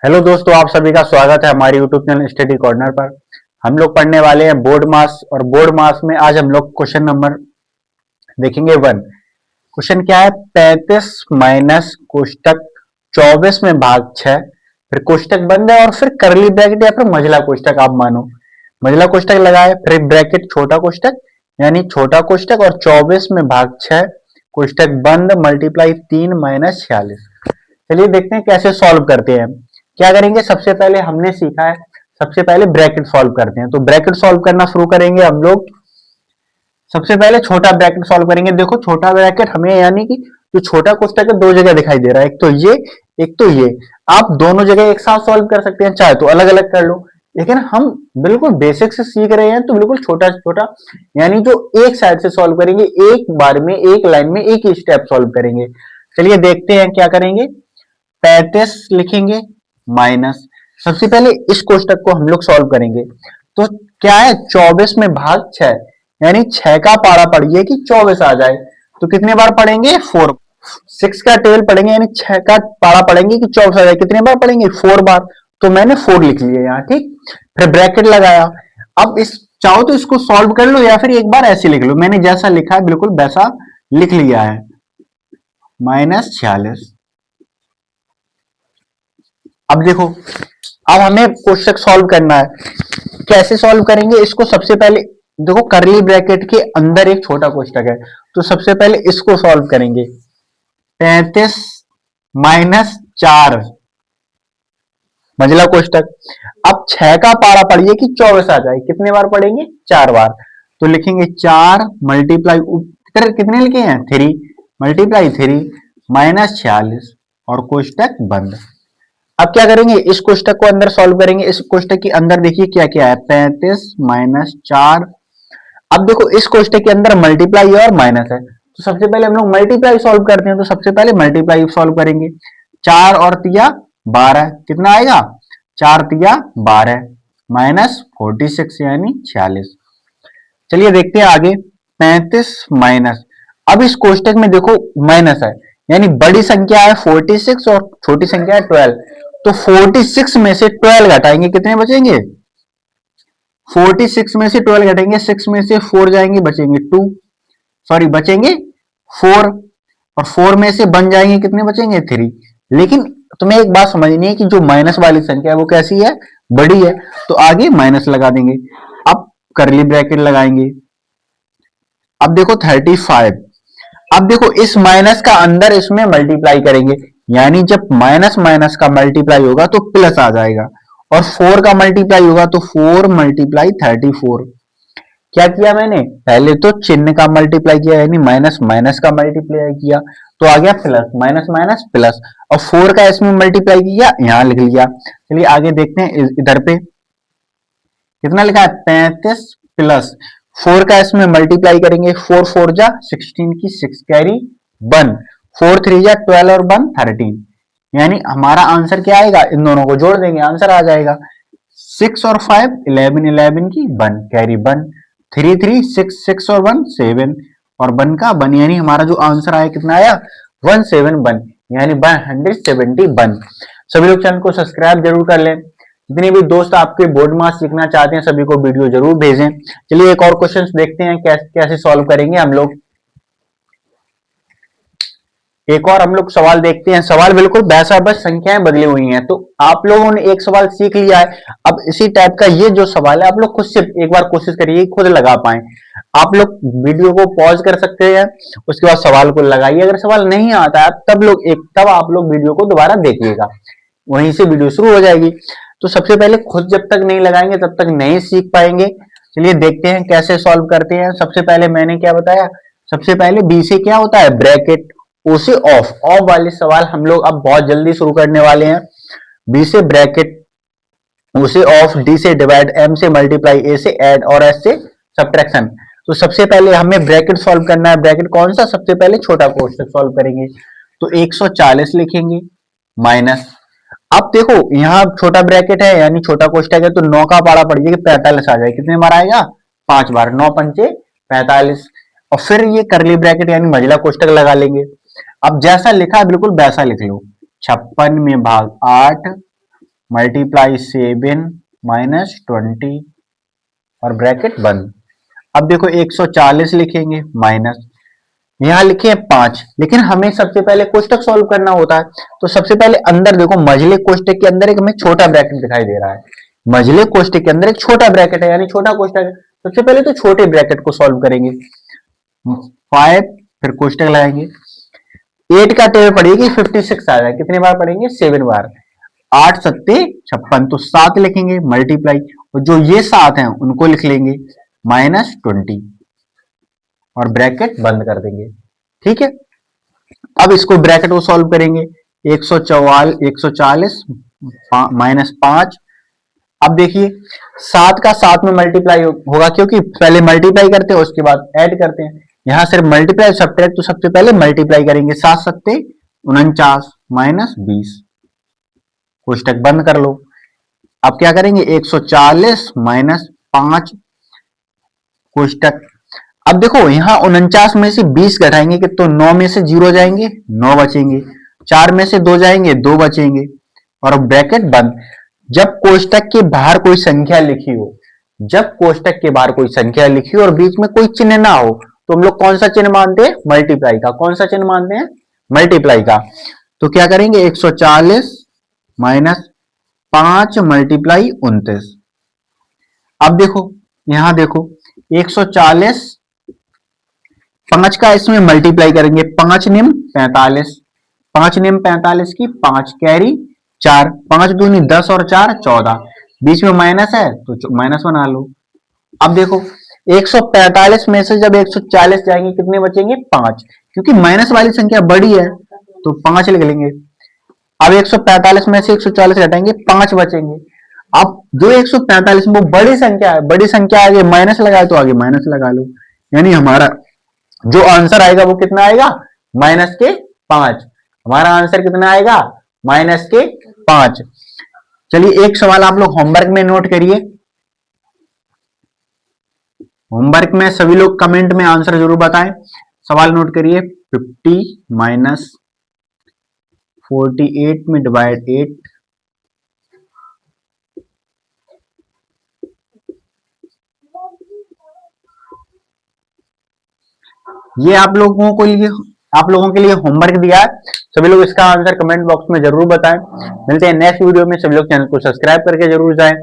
Hello दोस्तों, आप सभी का स्वागत है हमारे यूट्यूब चैनल स्टडी कॉर्नर पर। हम लोग पढ़ने वाले हैं बोर्ड मास और बोर्ड मास में आज हम लोग क्वेश्चन नंबर देखेंगे 1। क्वेश्चन क्या है? 35 माइनस कोष्टक 24 में भाग 6, फिर कोष्टक बंद है और फिर करली ब्रैकेट या फिर मझला कोष्टक आप मानो। मझला कोष्टक लगाए, फिर ब्रैकेट छोटा कोष्टक यानी छोटा कोष्टक और 24 में भाग 6 कोष्टक बंद मल्टीप्लाई 3 माइनस 46। चलिए देखते हैं कैसे सॉल्व करते हैं। क्या करेंगे? सबसे पहले हमने सीखा है, सबसे पहले ब्रैकेट सॉल्व करते हैं। तो ब्रैकेट सॉल्व करना शुरू करेंगे हम लोग। सबसे पहले छोटा ब्रैकेट सॉल्व करेंगे। देखो छोटा ब्रैकेट हमें यानी कि जो छोटा कोष्टक है दो जगह दिखाई दे रहा है, एक तो ये एक तो ये। आप दोनों जगह एक साथ सॉल्व कर सकते हैं, चाहे तो अलग अलग कर लो, लेकिन हम बिल्कुल बेसिक से सीख रहे हैं तो बिल्कुल छोटा छोटा यानी जो एक साइड से सॉल्व करेंगे, एक बार में एक लाइन में एक ही स्टेप सॉल्व करेंगे। चलिए देखते हैं क्या करेंगे। 35 लिखेंगे माइनस, सबसे पहले इस कोष्टक को हम लोग सॉल्व करेंगे। तो क्या है? 24 में भाग 6 यानी 6 का पारा पढ़िए कि 24 आ जाए। तो कितने बार पढ़ेंगे? 4। 6 का टेबल पढ़ेंगे यानी 6 का पारा पढ़ेंगे कि 24 आ जाए। कितने बार पढ़ेंगे? 4 बार। तो मैंने 4 लिख लिया यहाँ, ठीक। फिर ब्रैकेट लगाया। अब इस चाहो तो इसको सॉल्व कर लो या फिर एक बार ऐसे लिख लो। मैंने जैसा लिखा है बिल्कुल वैसा लिख लिया है, माइनस 46। अब देखो, अब हमें कोष्टक सॉल्व करना है। कैसे सॉल्व करेंगे इसको? सबसे पहले देखो करली ब्रैकेट के अंदर एक छोटा कोष्टक है, तो सबसे पहले इसको सॉल्व करेंगे। 35 माइनस 4 मझला कोष्टक। अब 6 का पारा पढ़िए कि 24 आ जाए। कितने बार पढ़ेंगे? 4 बार। तो लिखेंगे 4 मल्टीप्लाई कितने लिखे हैं? 3 मल्टीप्लाई 3 माइनस 46 और कोष्टक बंद। अब क्या करेंगे? इस कोष्टक को अंदर सॉल्व करेंगे। इस कोष्टक के अंदर देखिए क्या क्या है, 35 माइनस 4। अब देखो इस कोष्टक के अंदर मल्टीप्लाई है और माइनस है, तो सबसे पहले हम लोग मल्टीप्लाई सॉल्व करते हैं। तो सबसे पहले मल्टीप्लाई सॉल्व करेंगे। 4 और तिया 12, कितना आएगा? 4 तिया 12 माइनस 46 यानी 46। चलिए देखते हैं आगे। 35 माइनस, अब इस कोष्टक में देखो माइनस है यानी बड़ी संख्या है 46 और छोटी संख्या है 12। तो 46 में से 12 घटाएंगे, कितने बचेंगे? 46 में से 12 घटेंगे, 6 में से 4 जाएंगे, बचेंगे 2, सॉरी बचेंगे 4, और 4 में से बन जाएंगे, कितने बचेंगे? 3। लेकिन तुम्हें एक बात समझनी है कि जो माइनस वाली संख्या है वो कैसी है? बड़ी है, तो आगे माइनस लगा देंगे। अब करली ब्रैकेट लगाएंगे। अब देखो 35। अब देखो इस माइनस का अंदर इसमें मल्टीप्लाई करेंगे, यानी जब माइनस माइनस का मल्टीप्लाई होगा तो प्लस आ जाएगा, और 4 का मल्टीप्लाई होगा तो 4 मल्टीप्लाई 34। क्या किया मैंने? पहले तो चिन्ह का मल्टीप्लाई किया यानी माइनस माइनस का मल्टीप्लाई किया, तो आ गया प्लस, माइनस माइनस प्लस, और 4 का इसमें मल्टीप्लाई किया, यहां लिख लिया। चलिए आगे देखते हैं। इधर पे कितना लिखा है? 35 प्लस 4 का इसमें मल्टीप्लाई करेंगे। 4 4 जा 16 की 6 कैरी 1, 4 3 जा 12 और 1 13, यानी हमारा आंसर क्या आएगा? इन दोनों को जोड़ देंगे, आंसर आ जाएगा 6 और 5 11 11 की 1 कैरी 1, 3 3 6 6 और 1 7 और 1 का 1, यानी हमारा जो आंसर आया कितना आया? 171 यानी 171। सभी लोग चैनल को सब्सक्राइब जरूर कर लें। जितने भी दोस्त आपके बोर्ड मास सीखना चाहते हैं सभी को वीडियो जरूर भेजें। चलिए एक और क्वेश्चन देखते हैं कैसे सॉल्व करेंगे हम लोग। एक और हम लोग सवाल देखते हैं। सवाल बिल्कुल वैसा, बस संख्याएं बदली हुई हैं। तो आप लोगों ने एक सवाल सीख लिया है, अब इसी टाइप का ये जो सवाल है आप लोग खुद से एक बार कोशिश करिए, खुद लगा पाए। आप लोग वीडियो को पॉज कर सकते हैं, उसके बाद सवाल को लगाइए। अगर सवाल नहीं आता है तब आप लोग वीडियो को दोबारा देखिएगा, वहीं से वीडियो शुरू हो जाएगी। तो सबसे पहले खुद जब तक नहीं लगाएंगे तब तक नहीं सीख पाएंगे। चलिए देखते हैं कैसे सॉल्व करते हैं। सबसे पहले मैंने क्या बताया? सबसे पहले बी से क्या होता है? ब्रैकेट, ओ से ऑफ। ऑफ वाले सवाल हम लोग अब बहुत जल्दी शुरू करने वाले हैं। बी से ब्रैकेट, ओ से ऑफ, डी से डिवाइड, एम से मल्टीप्लाई, ए से ऐड और एस से सब्ट्रैक्शन। तो सबसे पहले हमें ब्रैकेट सॉल्व करना है। ब्रैकेट कौन सा? सबसे पहले छोटा कोष्टक सॉल्व करेंगे। तो 140 लिखेंगे माइनस, अब देखो यहाँ छोटा ब्रैकेट है यानी छोटा कोष्टक है, तो 9 का पारा पड़िए कि 45 आ जाए। कितने बार आएगा? 5 बार। 9 पंचे 45, और फिर ये करली ब्रैकेट यानी मझला कोष्टक लगा लेंगे। अब जैसा लिखा है बिल्कुल वैसा लिख लो। 56 में भाग 8 मल्टीप्लाई 7 माइनस 20 और ब्रैकेट बंद। अब देखो 140 लिखेंगे माइनस, यहां लिखे 5, लेकिन हमें सबसे पहले कोष्टक सॉल्व करना होता है। तो सबसे पहले अंदर देखो, मझले कोष्टक के अंदर एक हमें छोटा ब्रैकेट दिखाई दे रहा है, मझले कोष्टक के अंदर एक छोटा ब्रैकेट है, यानी छोटा कोष्टक है। सबसे पहले तो छोटे ब्रैकेट को सॉल्व करेंगे, 5 फिर कोष्टक लगाएंगे, 8 का टेबल पड़ेगी 56 आ जाए, कितने बार पढ़ेंगे 7 बार, 8 सत्ते 56, तो 7 लिखेंगे मल्टीप्लाई, और जो ये 7 हैं उनको लिख लेंगे माइनस 20 और ब्रैकेट बंद कर देंगे। ठीक है, अब इसको ब्रैकेट को सॉल्व करेंगे, 140 माइनस 5। अब देखिए 7 का 7 में मल्टीप्लाई होगा, क्योंकि पहले मल्टीप्लाई करते हैं उसके बाद ऐड करते हैं। यहां सिर्फ मल्टीप्लाई सब्ट्रैक्ट, तो सबसे पहले मल्टीप्लाई करेंगे, 7 सत्ते 49 माइनस 20, कोष्टक बंद कर लो। अब क्या करेंगे 140 माइनस 5 कोष्टक। अब देखो यहां 49 में से 20 घटाएंगे कि तो 9 में से 0 जाएंगे, 9 बचेंगे, 4 में से 2 जाएंगे, 2 बचेंगे और ब्रैकेट बंद। जब कोष्टक के बाहर कोई संख्या लिखी हो, जब कोष्टक के बाहर कोई संख्या लिखी हो और बीच में कोई चिन्ह ना हो, तो हम लोग कौन सा चिन्ह मानते हैं, मल्टीप्लाई का। कौन सा चिन्ह मानते हैं, मल्टीप्लाई का। तो क्या करेंगे 140 माइनस 5 मल्टीप्लाई 29। अब देखो यहां देखो 140 5 का इसमें मल्टीप्लाई करेंगे, 5 निम 45, 5 निम 45 की 5 कैरी 4, 5 दूनी 10 और 4 14, बीच में माइनस है तो माइनस बना लो। अब देखो 145 में से जब 140 जाएंगे कितने बचेंगे 5, क्योंकि माइनस वाली संख्या बड़ी है तो 5 लिख लेंगे। अब 145 में से 140 घटाएंगे 5 बचेंगे। अब जो 145 वो बड़ी संख्या है, बड़ी संख्या आगे माइनस लगाए तो आगे माइनस लगा लो, यानी हमारा जो आंसर आएगा वो कितना आएगा, माइनस के 5। हमारा आंसर कितना आएगा, माइनस के 5। चलिए एक सवाल आप लोग होमवर्क में नोट करिए, होमवर्क में सभी लोग कमेंट में आंसर जरूर बताएं। सवाल नोट करिए, 50 माइनस 48 में डिवाइड 8, ये आप लोगों के लिए होमवर्क दिया है। सभी लोग इसका आंसर कमेंट बॉक्स में जरूर बताएं। मिलते हैं नेक्स्ट वीडियो में, सभी लोग चैनल को सब्सक्राइब करके जरूर जाएं।